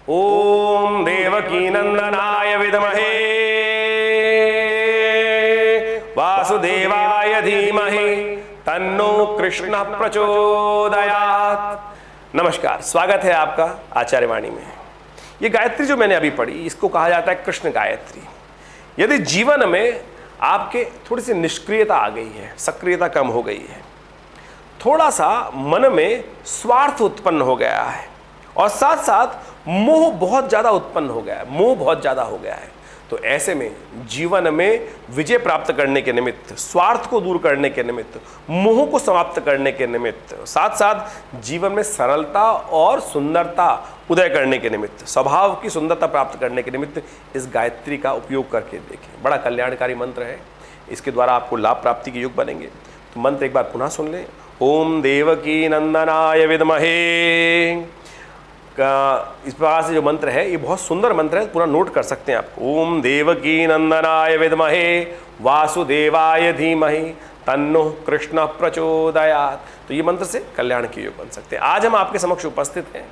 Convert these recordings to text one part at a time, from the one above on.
ओम देवकी नंदनाय विद्महे वासुदेवाय धीमहि तन्नो कृष्ण प्रचोदयात्। नमस्कार, स्वागत है आपका आचार्य वाणी में। ये गायत्री जो मैंने अभी पढ़ी, इसको कहा जाता है कृष्ण गायत्री। यदि जीवन में आपके थोड़ी सी निष्क्रियता आ गई है, सक्रियता कम हो गई है, थोड़ा सा मन में स्वार्थ उत्पन्न हो गया है और साथ साथ मोह बहुत ज़्यादा उत्पन्न हो गया है, मोह बहुत ज़्यादा हो गया है, तो ऐसे में जीवन में विजय प्राप्त करने के निमित्त, स्वार्थ को दूर करने के निमित्त, मोह को समाप्त करने के निमित्त, साथ साथ जीवन में सरलता और सुंदरता उदय करने के निमित्त, स्वभाव की सुंदरता प्राप्त करने के निमित्त इस गायत्री का उपयोग करके देखें। बड़ा कल्याणकारी मंत्र है, इसके द्वारा आपको लाभ प्राप्ति के योग बनेंगे। तो मंत्र एक बार पुनः सुन लें। ओम देवकी नंदनाय विद्महे। इस प्रकार से जो मंत्र है, ये बहुत सुंदर मंत्र है, पूरा नोट कर सकते हैं आप। ओम देवकी नंदनाय विद्महे वासुदेवाय धीमहि तन्नो कृष्ण प्रचोदयात्। तो ये मंत्र से कल्याण के योग बन सकते हैं। आज हम आपके समक्ष उपस्थित हैं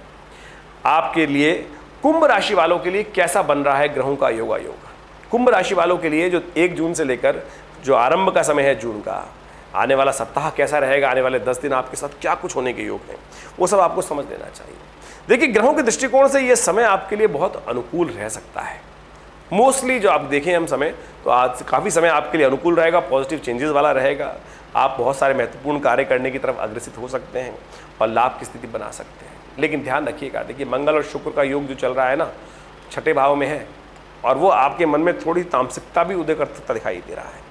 आपके लिए कुंभ राशि वालों के लिए कैसा बन रहा है ग्रहों का योगायोग। कुंभ राशि वालों के लिए जो 1 जून से लेकर जो आरंभ का समय है जून का, आने वाला सप्ताह कैसा रहेगा, आने वाले 10 दिन आपके साथ क्या कुछ होने के योग हैं, वो सब आपको समझ लेना चाहिए। देखिए, ग्रहों के दृष्टिकोण से ये समय आपके लिए बहुत अनुकूल रह सकता है। मोस्टली जो आप देखें हम समय, तो आज काफ़ी समय आपके लिए अनुकूल रहेगा, पॉजिटिव चेंजेस वाला रहेगा। आप बहुत सारे महत्वपूर्ण कार्य करने की तरफ अग्रसित हो सकते हैं और लाभ की स्थिति बना सकते हैं। लेकिन ध्यान रखिएगा, देखिए मंगल और शुक्र का योग जो चल रहा है ना, 6ठे भाव में है और वो आपके मन में थोड़ी तामसिकता भी उदय करता दिखाई दे रहा है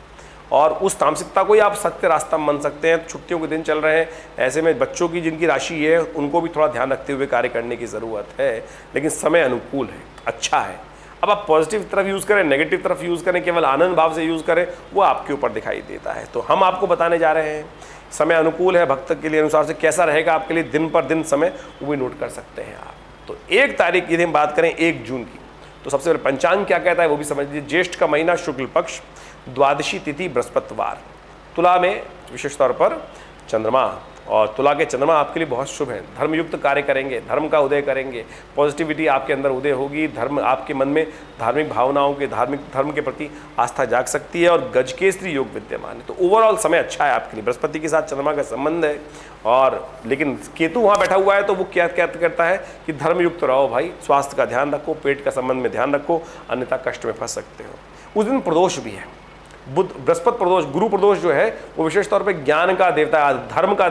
और उस तामसिकता को ही आप सत्य रास्ता मान सकते हैं। छुट्टियों के दिन चल रहे हैं, ऐसे में बच्चों की जिनकी राशि है उनको भी थोड़ा ध्यान रखते हुए कार्य करने की ज़रूरत है। लेकिन समय अनुकूल है, अच्छा है। अब आप पॉजिटिव तरफ यूज़ करें, नेगेटिव तरफ यूज़ करें, केवल आनंद भाव से यूज़ करें, वो आपके ऊपर दिखाई देता है। तो हम आपको बताने जा रहे हैं समय अनुकूल है भक्त के लिए, अनुसार से कैसा रहेगा आपके लिए दिन पर दिन समय, वो भी नोट कर सकते हैं आप। तो 1 तारीख यदि हम बात करें 1 जून की, तो सबसे पहले पंचांग क्या कहता है वो भी समझ लीजिए। ज्येष्ठ का महीना, शुक्ल पक्ष, द्वादशी तिथि, बृहस्पतिवार। तुला में विशेष तौर पर चंद्रमा, और तुला के चंद्रमा आपके लिए बहुत शुभ है। धर्मयुक्त कार्य करेंगे, धर्म का उदय करेंगे, पॉजिटिविटी आपके अंदर उदय होगी, धर्म आपके मन में धार्मिक भावनाओं के, धर्म के प्रति आस्था जाग सकती है और गजकेसरी योग विद्यमान है। तो ओवरऑल समय अच्छा है आपके लिए। बृहस्पति के साथ चंद्रमा का संबंध है और लेकिन केतु वहाँ बैठा हुआ है, तो वो क्या करता है कि धर्मयुक्त रहो भाई, स्वास्थ्य का ध्यान रखो, पेट का संबंध में ध्यान रखो, अन्यथा कष्ट में फंस सकते हो। उस दिन प्रदोष भी है, बुध बृहस्पति प्रदोष, गुरु प्रदोष जो है वो विशेष तौर पे ज्ञान का देवता, धर्म का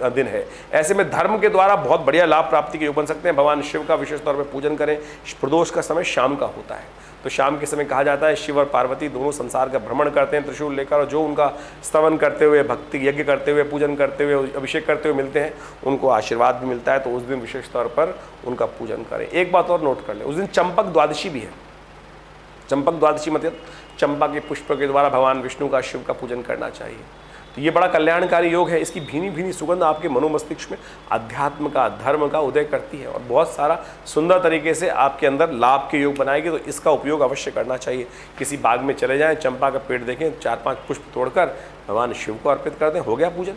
दिन है। ऐसे में धर्म के द्वारा बहुत बढ़िया लाभ प्राप्ति के योग बन सकते हैं। भगवान शिव का विशेष तौर पे पूजन करें। प्रदोष का समय शाम का होता है, तो शाम के समय कहा जाता है शिव और पार्वती दोनों संसार का भ्रमण करते हैं त्रिशूल लेकर, और जो उनका स्तवन करते हुए, भक्ति यज्ञ करते हुए, पूजन करते हुए, अभिषेक करते हुए मिलते हैं, उनको आशीर्वाद भी मिलता है। तो उस दिन विशेष तौर पर उनका पूजन करें। एक बात और नोट कर लें, उस दिन चंपक द्वादशी भी है। चंपक द्वादशी मतलब चंपा के पुष्प के द्वारा भगवान विष्णु का, शिव का पूजन करना चाहिए। तो ये बड़ा कल्याणकारी योग है। इसकी भीनी भीनी सुगंध आपके मनोमस्तिष्क में अध्यात्म का, धर्म का उदय करती है और बहुत सारा सुंदर तरीके से आपके अंदर लाभ के योग बनाएगी। तो इसका उपयोग अवश्य करना चाहिए। किसी बाग में चले जाएं, चंपा का पेड़ देखें, 4-5 पुष्प तोड़कर भगवान शिव को अर्पित कर दें, हो गया पूजन।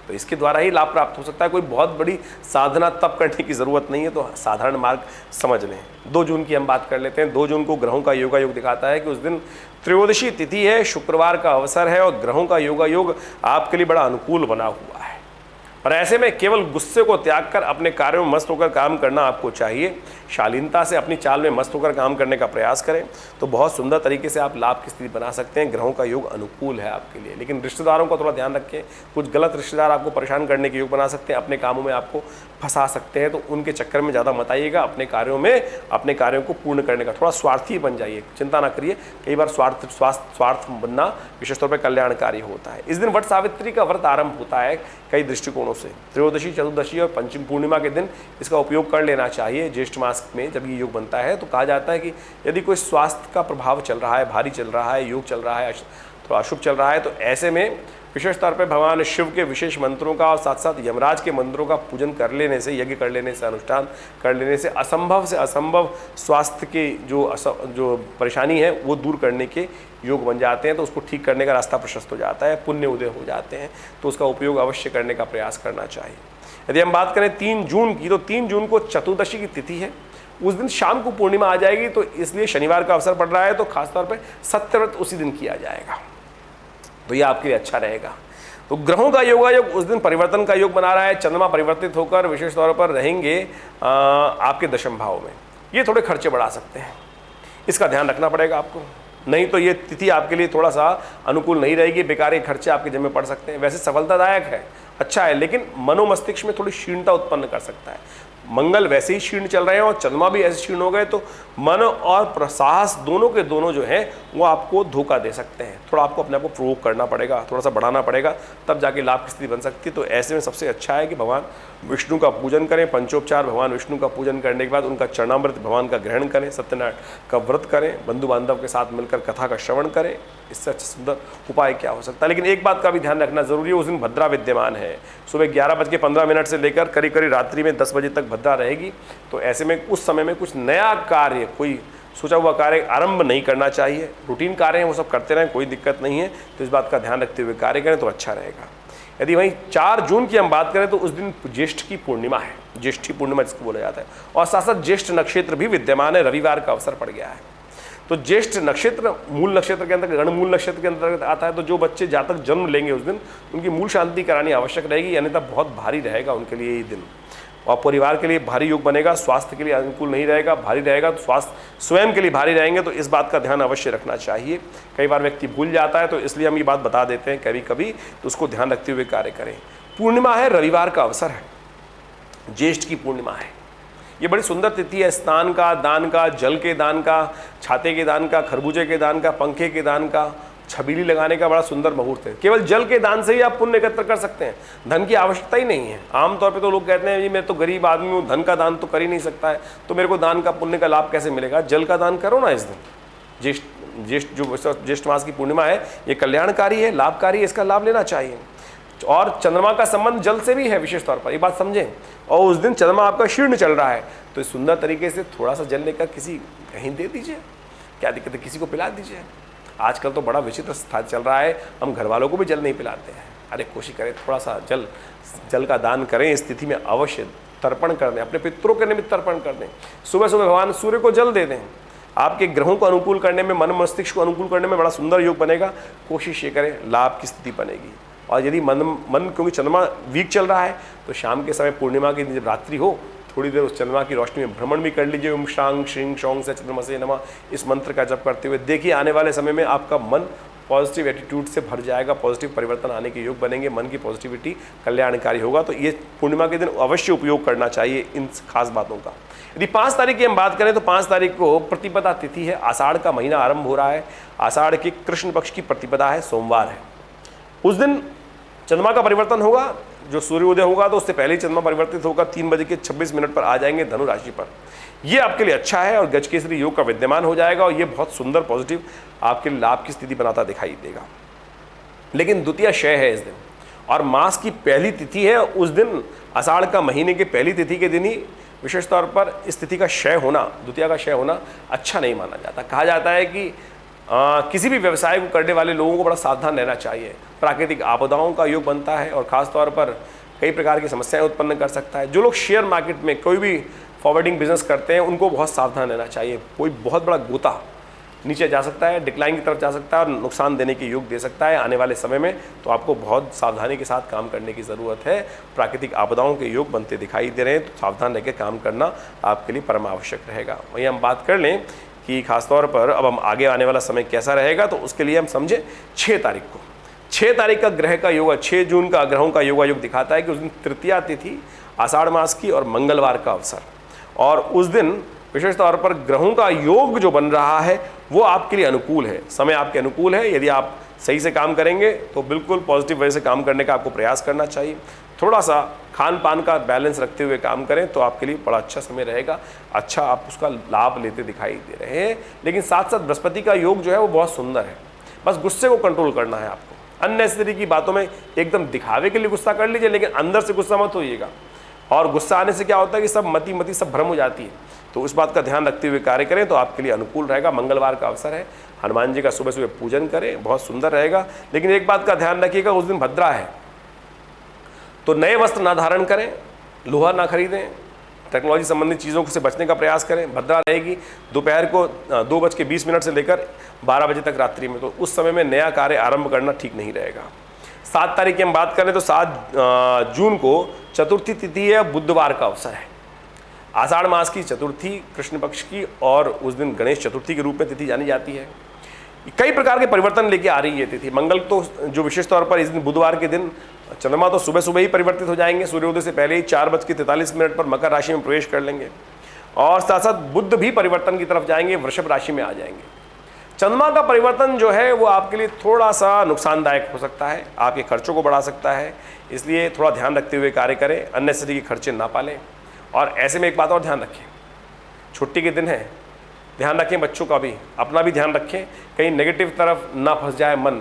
तो इसके द्वारा ही लाभ प्राप्त हो सकता है। कोई बहुत बड़ी साधना तप करने की ज़रूरत नहीं है, तो साधारण मार्ग समझ लें। 2 जून की हम बात कर लेते हैं। 2 जून को ग्रहों का योगा योग दिखाता है कि उस दिन त्रयोदशी तिथि है, शुक्रवार का अवसर है और ग्रहों का योगा योग आपके लिए बड़ा अनुकूल बना हुआ है। पर ऐसे में केवल गुस्से को त्याग कर अपने कार्यों में मस्त होकर काम करना आपको चाहिए। शालीनता से अपनी चाल में मस्त होकर काम करने का प्रयास करें, तो बहुत सुंदर तरीके से आप लाभ की स्थिति बना सकते हैं। ग्रहों का योग अनुकूल है आपके लिए। लेकिन रिश्तेदारों का थोड़ा ध्यान रखें, कुछ गलत रिश्तेदार आपको परेशान करने के योग बना सकते हैं, अपने कामों में आपको फंसा सकते हैं। तो उनके चक्कर में ज़्यादा मत आइएगा। अपने कार्यों को पूर्ण करने का थोड़ा स्वार्थी बन जाइए, चिंता ना करिए। कई बार स्वार्थ बनना विशेष तौर पर कल्याणकारी होता है। इस दिन वट सावित्री का व्रत आरंभ होता है कई दृष्टिकोणों से। त्रयोदशी, चतुर्दशी और पंचम पूर्णिमा के दिन इसका उपयोग कर लेना चाहिए। ज्येष्ठ मास में जब ये योग बनता है तो कहा जाता है कि यदि कोई स्वास्थ्य का प्रभाव चल रहा है, भारी चल रहा है, योग चल रहा है, थोड़ा अशुभ चल रहा है, तो ऐसे में विशेष तौर पे भगवान शिव के विशेष मंत्रों का और साथ साथ यमराज के मंत्रों का पूजन कर लेने से, यज्ञ कर लेने से, अनुष्ठान कर लेने से असंभव स्वास्थ्य की जो परेशानी है वो दूर करने के योग बन जाते हैं। तो उसको ठीक करने का रास्ता प्रशस्त हो जाता है, पुण्य उदय हो जाते हैं। तो उसका उपयोग अवश्य करने का प्रयास करना चाहिए। यदि हम बात करें 3 जून की, तो 3 जून को चतुर्दशी की तिथि है उस दिन शाम को पूर्णिमा आ जाएगी, तो इसलिए शनिवार का अवसर पड़ रहा है, तो खासतौर पर सत्यव्रत उसी दिन किया जाएगा, तो ये आपके लिए अच्छा रहेगा। तो ग्रहों का योगायोग उस दिन परिवर्तन का योग बना रहा है। चंद्रमा परिवर्तित होकर विशेष तौर पर रहेंगे आपके दशम भाव में, ये थोड़े खर्चे बढ़ा सकते हैं, इसका ध्यान रखना पड़ेगा आपको, नहीं तो ये तिथि आपके लिए थोड़ा सा अनुकूल नहीं रहेगी, बेकार के खर्चे आपके जिम्मे पड़ सकते हैं। वैसे सफलतादायक है, अच्छा है, लेकिन मनोमस्तिष्क में थोड़ी क्षीणता उत्पन्न कर सकता है। मंगल वैसे ही क्षीण चल रहे हैं और चंद्रमा भी ऐसे क्षीण हो गए, तो मन और प्रसास दोनों के दोनों जो हैं वो आपको धोखा दे सकते हैं। थोड़ा आपको अपने आप को प्रोवोक करना पड़ेगा, थोड़ा सा बढ़ाना पड़ेगा, तब जाके लाभ की स्थिति बन सकती है। तो ऐसे में सबसे अच्छा है कि भगवान विष्णु का पूजन करें, पंचोपचार भगवान विष्णु का पूजन करने के बाद उनका चरणामृत भगवान का ग्रहण करें, सत्यनारायण का व्रत करें, बंधु बांधव के साथ मिलकर कथा का श्रवण करें। इससे अच्छा सुंदर उपाय क्या हो सकता है। लेकिन एक बात का भी ध्यान रखना जरूरी है, उस दिन भद्रा विद्यमान है, सुबह 11:15 से लेकर करीब करीब रात्रि में 10 बजे तक भद्रा रहेगी। तो ऐसे में उस समय में कुछ नया कार्य, कोई सोचा हुआ कार्य आरंभ नहीं करना चाहिए। रूटीन कार्य हैं वो सब करते रहें, कोई दिक्कत नहीं है, तो इस बात का ध्यान रखते हुए कार्य करें तो अच्छा रहेगा। यदि वहीं 4 जून की हम बात करें तो उस दिन ज्येष्ठ की पूर्णिमा है, ज्येष्ठी पूर्णिमा जिसको बोला जाता है, और साथ साथ ज्येष्ठ नक्षत्र भी विद्यमान है, रविवार का अवसर पड़ गया है। तो ज्येष्ठ नक्षत्र मूल नक्षत्र के अंतर्गत, गणमूल नक्षत्र के अंतर्गत आता है। तो जो बच्चे जातक जन्म लेंगे उस दिन, उनकी मूल शांति करानी आवश्यक रहेगी, अन्यथा बहुत भारी रहेगा उनके लिए ये दिन, और परिवार के लिए भारी योग बनेगा। स्वास्थ्य के लिए अनुकूल नहीं रहेगा, भारी रहेगा, तो स्वास्थ्य स्वयं के लिए भारी रहेंगे, तो इस बात का ध्यान अवश्य रखना चाहिए। कई बार व्यक्ति भूल जाता है, तो इसलिए हम ये बात बता देते हैं कभी कभी, तो उसको ध्यान रखते हुए कार्य करें। पूर्णिमा है, रविवार का अवसर है, ज्येष्ठ की पूर्णिमा है, ये बड़ी सुंदर तिथि है। स्नान का, दान का, जल के दान का, छाते के दान का, खरबूजे के दान का, पंखे के दान का, छबीली लगाने का बड़ा सुंदर मुहूर्त है। केवल जल के दान से ही आप पुण्य एकत्र कर सकते हैं, धन की आवश्यकता ही नहीं है। आमतौर पे तो लोग कहते हैं जी मैं तो गरीब आदमी हूँ, धन का दान तो कर ही नहीं सकता है, तो मेरे को दान का पुण्य का लाभ कैसे मिलेगा। जल का दान करो ना इस दिन। ज्येष्ठ मास की पूर्णिमा है, ये कल्याणकारी है, लाभकारी है, इसका लाभ लेना चाहिए। और चंद्रमा का संबंध जल से भी है विशेष तौर पर, ये बात समझें। और उस दिन चंद्रमा आपका क्षीण चल रहा है, तो इस सुंदर तरीके से थोड़ा सा जल लेकर किसी कहीं दे दीजिए, क्या दिक्कत है, किसी को पिला दीजिए। आजकल तो बड़ा विचित्र स्थान चल रहा है, हम घर वालों को भी जल नहीं पिलाते हैं। अरे कोशिश करें थोड़ा सा जल का दान करें, इस तिथि में अवश्य तर्पण कर दें, अपने पितरों के निमित्त तर्पण कर दें। सुबह सुबह भगवान सूर्य को जल दे दें, आपके ग्रहों को अनुकूल करने में, मन मस्तिष्क को अनुकूल करने में बड़ा सुंदर योग बनेगा। कोशिश ये करें, लाभ की स्थिति बनेगी। और यदि मन क्योंकि चंद्रमा वीक चल रहा है, तो शाम के समय पूर्णिमा की जब रात्रि हो, थोड़ी देर उस चंद्रमा की रोशनी में भ्रमण भी कर लीजिए। ओम शांग श्रीं शौंग से चंद्रमसे नमः, इस मंत्र का जप करते हुए देखिए आने वाले समय में आपका मन पॉजिटिव एटीट्यूड से भर जाएगा, पॉजिटिव परिवर्तन आने के योग बनेंगे, मन की पॉजिटिविटी कल्याणकारी होगा। तो ये पूर्णिमा के दिन अवश्य उपयोग करना चाहिए इन खास बातों का। यदि 5 तारीख की हम बात करें तो 5 तारीख को प्रतिपदा तिथि है, आषाढ़ का महीना आरंभ हो रहा है, आषाढ़ के कृष्ण पक्ष की प्रतिपदा है, सोमवार है। उस दिन चंद्रमा का परिवर्तन होगा, जो सूर्योदय होगा तो उससे पहले ही चंद्रमा परिवर्तित होगा, 3:26 पर आ जाएंगे धनु राशि पर। ये आपके लिए अच्छा है और गजकेसरी योग का विद्यमान हो जाएगा, और ये बहुत सुंदर पॉजिटिव आपके लाभ की स्थिति बनाता दिखाई देगा। लेकिन द्वितीया क्षय है इस दिन, और मास की पहली तिथि है उस दिन, आषाढ़ का महीने के पहली तिथि के दिन ही विशेष तौर पर इस तिथि का क्षय होना, द्वितीया का क्षय होना अच्छा नहीं माना जाता। कहा जाता है कि किसी भी व्यवसाय को करने वाले लोगों को बड़ा सावधान रहना चाहिए। प्राकृतिक आपदाओं का योग बनता है और ख़ास तौर पर कई प्रकार की समस्याएं उत्पन्न कर सकता है। जो लोग शेयर मार्केट में कोई भी फॉरवर्डिंग बिजनेस करते हैं, उनको बहुत सावधान रहना चाहिए। कोई बहुत बड़ा गोता नीचे जा सकता है, डिक्लाइन की तरफ जा सकता है और नुकसान देने के योग दे सकता है आने वाले समय में। तो आपको बहुत सावधानी के साथ काम करने की ज़रूरत है। प्राकृतिक आपदाओं के योग बनते दिखाई दे रहे हैं, तो सावधान रहकर काम करना आपके लिए परम आवश्यक रहेगा। वहीं हम बात कर लें कि खासतौर पर अब हम आगे आने वाला समय कैसा रहेगा, तो उसके लिए हम समझें 6 तारीख को। 6 तारीख का ग्रह का योग, 6 जून का ग्रहों का योग दिखाता है कि उस दिन तृतीया तिथि आषाढ़ मास की और मंगलवार का अवसर, और उस दिन विशेष तौर पर ग्रहों का योग जो बन रहा है वो आपके लिए अनुकूल है, समय आपके अनुकूल है। यदि आप सही से काम करेंगे तो बिल्कुल पॉजिटिव वे से काम करने का आपको प्रयास करना चाहिए। थोड़ा सा खान पान का बैलेंस रखते हुए काम करें तो आपके लिए बड़ा अच्छा समय रहेगा, अच्छा आप उसका लाभ लेते दिखाई दे रहे हैं। लेकिन साथ साथ बृहस्पति का योग जो है वो बहुत सुंदर है, बस गुस्से को कंट्रोल करना है आपको। अननेसेसरी की बातों में एकदम दिखावे के लिए गुस्सा कर लीजिए, लेकिन अंदर से गुस्सा मत होइएगा। और गुस्सा आने से क्या होता है कि सब मती सब भ्रम हो जाती है, तो उस बात का ध्यान रखते हुए कार्य करें तो आपके लिए अनुकूल रहेगा। मंगलवार का अवसर है, हनुमान जी का सुबह सुबह पूजन करें, बहुत सुंदर रहेगा। लेकिन एक बात का ध्यान रखिएगा, उस दिन भद्रा है, तो नए वस्त्र ना धारण करें, लोहा ना खरीदें, टेक्नोलॉजी संबंधित चीज़ों से बचने का प्रयास करें। भद्रा रहेगी दोपहर को 2:20 से लेकर 12 बजे तक रात्रि में, तो उस समय में नया कार्य आरंभ करना ठीक नहीं रहेगा। 7 तारीख की हम बात करें तो 7 जून को चतुर्थी तिथि है, बुधवार का अवसर है। आषाढ़ मास की चतुर्थी कृष्ण पक्ष की, और उस दिन गणेश चतुर्थी के रूप में तिथि जानी जाती है। कई प्रकार के परिवर्तन लेके आ रही है तिथि। मंगल तो जो विशेष तौर पर इस दिन बुधवार के दिन चंद्रमा तो सुबह सुबह ही परिवर्तित हो जाएंगे, सूर्योदय से पहले ही 4:43 पर मकर राशि में प्रवेश कर लेंगे, और साथ साथ बुध भी परिवर्तन की तरफ जाएंगे, वृषभ राशि में आ जाएंगे। चंद्रमा का परिवर्तन जो है वो आपके लिए थोड़ा सा नुकसानदायक हो सकता है, आपके खर्चों को बढ़ा सकता है, इसलिए थोड़ा ध्यान रखते हुए कार्य करें, अननेसेसरी के खर्चे ना पालें। और ऐसे में एक बात और ध्यान रखें, छुट्टी के दिन है, ध्यान रखें बच्चों का भी, अपना भी ध्यान रखें, कहीं नेगेटिव तरफ ना फंस जाए मन।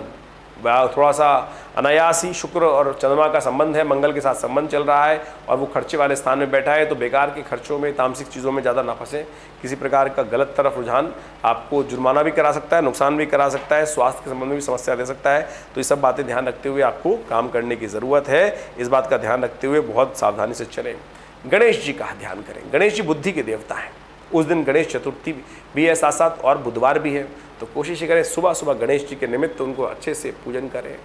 थोड़ा सा अनायास ही शुक्र और चंद्रमा का संबंध है, मंगल के साथ संबंध चल रहा है, और वो खर्चे वाले स्थान में बैठा है, तो बेकार के खर्चों में, तामसिक चीज़ों में ज़्यादा ना फंसे। किसी प्रकार का गलत तरफ रुझान आपको जुर्माना भी करा सकता है, नुकसान भी करा सकता है, स्वास्थ्य के संबंध में भी समस्या दे सकता है। तो ये सब बातें ध्यान रखते हुए आपको काम करने की ज़रूरत है। इस बात का ध्यान रखते हुए बहुत सावधानी से चलें। गणेश जी का ध्यान करें, गणेश जी बुद्धि के देवता हैं। उस दिन गणेश चतुर्थी भी है साथ साथ, और बुधवार भी है, तो कोशिश करें सुबह सुबह गणेश जी के निमित्त उनको अच्छे से पूजन करें,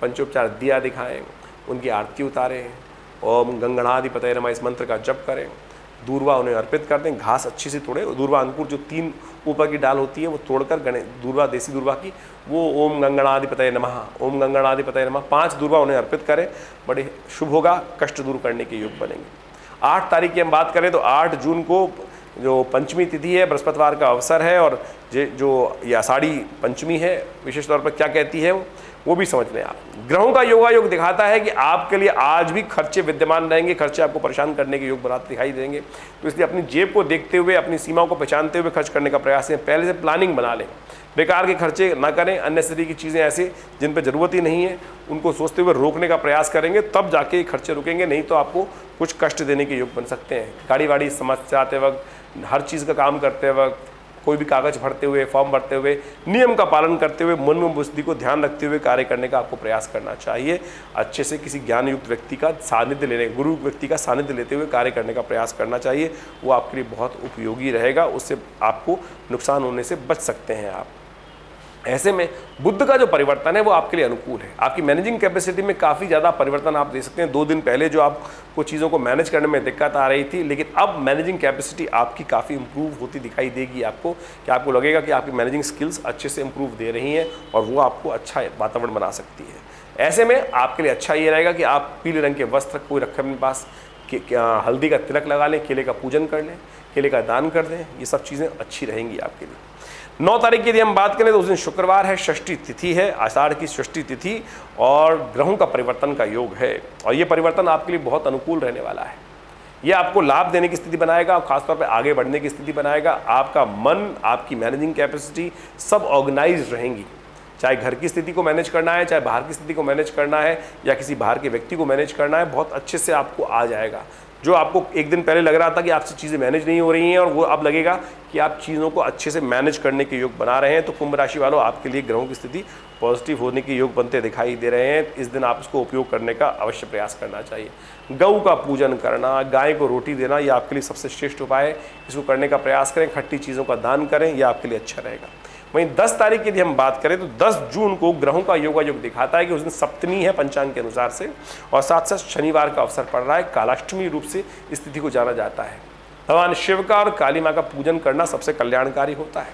पंचोपचार दिया दिखाएं, उनकी आरती उतारें, ओम गंगणाधिपतये नमः इस मंत्र का जप करें, दूर्वा उन्हें अर्पित कर दें, घास अच्छी से तोड़ें, दूर्वा अंकुर जो 3 ऊपर की डाल होती है वो तोड़कर गणेश दूर्वा, देसी दूर्वा की, वो ओम गंगणाधिपतये नमः, ओम गंगणाधिपतये नमः 5 दूर्वा उन्हें अर्पित करें, बड़े शुभ होगा, कष्ट दूर करने के योग बनेंगे। 8 तारीख की हम बात करें तो 8 जून को जो पंचमी तिथि है, बृहस्पतिवार का अवसर है, और जो ये आषाढ़ी पंचमी है, विशेष तौर पर क्या कहती है वो भी समझ लें आप। ग्रहों का योगायोग दिखाता है कि आपके लिए आज भी खर्चे विद्यमान रहेंगे, खर्चे आपको परेशान करने के योग बनाते दिखाई देंगे, तो इसलिए अपनी जेब को देखते हुए, अपनी सीमाओं को पहचानते हुए खर्च करने का प्रयास करें। पहले से प्लानिंग बना लें, बेकार के खर्चे ना करें, अननेसेसरी की चीज़ें ऐसे जिन पर ज़रूरत ही नहीं है उनको सोचते हुए रोकने का प्रयास करेंगे, तब जाके खर्चे रुकेंगे, नहीं तो आपको कुछ कष्ट देने के योग बन सकते हैं। गाड़ी वाड़ी समझाते वक्त, हर चीज़ का काम करते वक्त, कोई भी कागज भरते हुए, फॉर्म भरते हुए, नियम का पालन करते हुए, मन में बुद्धि को ध्यान रखते हुए कार्य करने का आपको प्रयास करना चाहिए। अच्छे से किसी ज्ञान युक्त व्यक्ति का सानिध्य लेने, गुरु व्यक्ति का सानिध्य लेते हुए कार्य करने का प्रयास करना चाहिए, वो आपके लिए बहुत उपयोगी रहेगा, उससे आपको नुकसान होने से बच सकते हैं आप। ऐसे में बुध का जो परिवर्तन है वो आपके लिए अनुकूल है, आपकी मैनेजिंग कैपेसिटी में काफ़ी ज़्यादा परिवर्तन आप दे सकते हैं। 2 दिन पहले जो आपको चीज़ों को मैनेज करने में दिक्कत आ रही थी, लेकिन अब मैनेजिंग कैपेसिटी आपकी काफ़ी इंप्रूव होती दिखाई देगी आपको, कि आपको लगेगा कि आपकी मैनेजिंग स्किल्स अच्छे से इंप्रूव दे रही हैं, और वो आपको अच्छा वातावरण बना सकती है। ऐसे में आपके लिए अच्छा ये रहेगा कि आप पीले रंग के वस्त्र कोई रखें अपने पास, हल्दी का तिलक लगा लें, केले का पूजन कर लें, केले का दान कर दें, ये सब चीज़ें अच्छी रहेंगी आपके लिए। 9 तारीख की यदि हम बात करें तो उस दिन शुक्रवार है, षष्ठी तिथि है, आषाढ़ की षष्ठी तिथि, और ग्रहों का परिवर्तन का योग है, और ये परिवर्तन आपके लिए बहुत अनुकूल रहने वाला है। ये आपको लाभ देने की स्थिति बनाएगा, और खासतौर पे आगे बढ़ने की स्थिति बनाएगा। आपका मन, आपकी मैनेजिंग कैपेसिटी सब ऑर्गेनाइज रहेंगी, चाहे घर की स्थिति को मैनेज करना है, चाहे बाहर की स्थिति को मैनेज करना है, या किसी बाहर के व्यक्ति को मैनेज करना है, बहुत अच्छे से आपको आ जाएगा। जो आपको एक दिन पहले लग रहा था कि आपसे चीज़ें मैनेज नहीं हो रही हैं, और वो अब लगेगा कि आप चीज़ों को अच्छे से मैनेज करने के योग बना रहे हैं। तो कुंभ राशि वालों, आपके लिए ग्रहों की स्थिति पॉजिटिव होने के योग बनते दिखाई दे रहे हैं। इस दिन आप इसको उपयोग करने का अवश्य प्रयास करना चाहिए। गऊ का पूजन करना, गाय को रोटी देना, यह आपके लिए सबसे श्रेष्ठ उपाय है, इसको करने का प्रयास करें। खट्टी चीज़ों का दान करें, यह आपके लिए अच्छा रहेगा। वहीं 10 तारीख की यदि हम बात करें तो 10 जून को ग्रहों का योगायोग दिखाता है कि उस दिन सप्तमी है पंचांग के अनुसार से, और साथ साथ शनिवार का अवसर पड़ रहा है। कालाष्टमी रूप से इस तिथि को जाना जाता है। भगवान शिव का और काली माँ का पूजन करना सबसे कल्याणकारी होता है।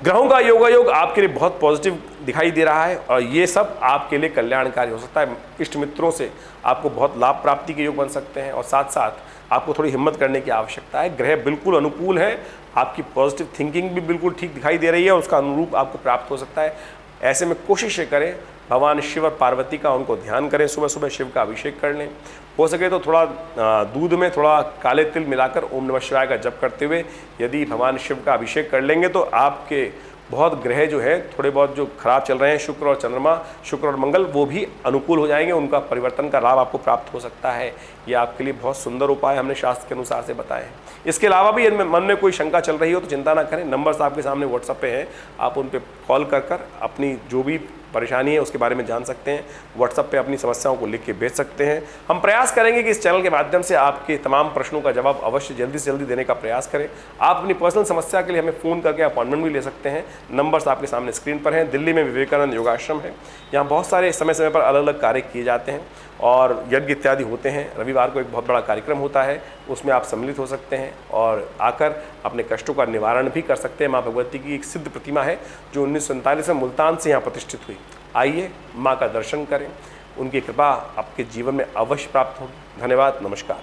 ग्रहों का योगायोग आपके लिए बहुत पॉजिटिव दिखाई दे रहा है, और ये सब आपके लिए कल्याणकारी हो सकता है। इष्ट मित्रों से आपको बहुत लाभ प्राप्ति के योग बन सकते हैं, और साथ साथ आपको थोड़ी हिम्मत करने की आवश्यकता है। ग्रह बिल्कुल अनुकूल है, आपकी पॉजिटिव थिंकिंग भी बिल्कुल ठीक दिखाई दे रही है, उसका अनुरूप आपको प्राप्त हो सकता है। ऐसे में कोशिश करें भगवान शिव और पार्वती का उनको ध्यान करें, सुबह सुबह शिव का अभिषेक कर लें। हो सके तो थोड़ा दूध में थोड़ा काले तिल मिलाकर ओम नमः शिवाय का जप करते हुए यदि भगवान शिव का अभिषेक कर लेंगे तो आपके बहुत ग्रह जो है थोड़े बहुत जो खराब चल रहे हैं, शुक्र और चंद्रमा, शुक्र और मंगल, वो भी अनुकूल हो जाएंगे, उनका परिवर्तन का लाभ आपको प्राप्त हो सकता है। ये आपके लिए बहुत सुंदर उपाय हमने शास्त्र के अनुसार से बताए हैं। इसके अलावा भी यदि मन में कोई शंका चल रही हो तो चिंता ना करें, नंबर्स आपके सामने व्हाट्सएप पे हैं, आप उन पर कॉल कर अपनी जो भी परेशानी है उसके बारे में जान सकते हैं। व्हाट्सएप पे अपनी समस्याओं को लिख के भेज सकते हैं। हम प्रयास करेंगे कि इस चैनल के माध्यम से आपके तमाम प्रश्नों का जवाब अवश्य जल्दी से जल्दी देने का प्रयास करें। आप अपनी पर्सनल समस्या के लिए हमें फ़ोन करके अपॉइंटमेंट भी ले सकते हैं। नंबर्स आपके सामने स्क्रीन पर हैं। दिल्ली में विवेकानंद योगाश्रम है, यहाँ बहुत सारे समय समय पर अलग अलग कार्य किए जाते हैं और यज्ञ इत्यादि होते हैं। रविवार को एक बहुत बड़ा कार्यक्रम होता है, उसमें आप सम्मिलित हो सकते हैं और आकर अपने कष्टों का निवारण भी कर सकते हैं। माँ भगवती की एक सिद्ध प्रतिमा है जो 1947 में मुल्तान से यहाँ प्रतिष्ठित हुई। आइए माँ का दर्शन करें, उनकी कृपा आपके जीवन में अवश्य प्राप्त होगी। धन्यवाद, नमस्कार।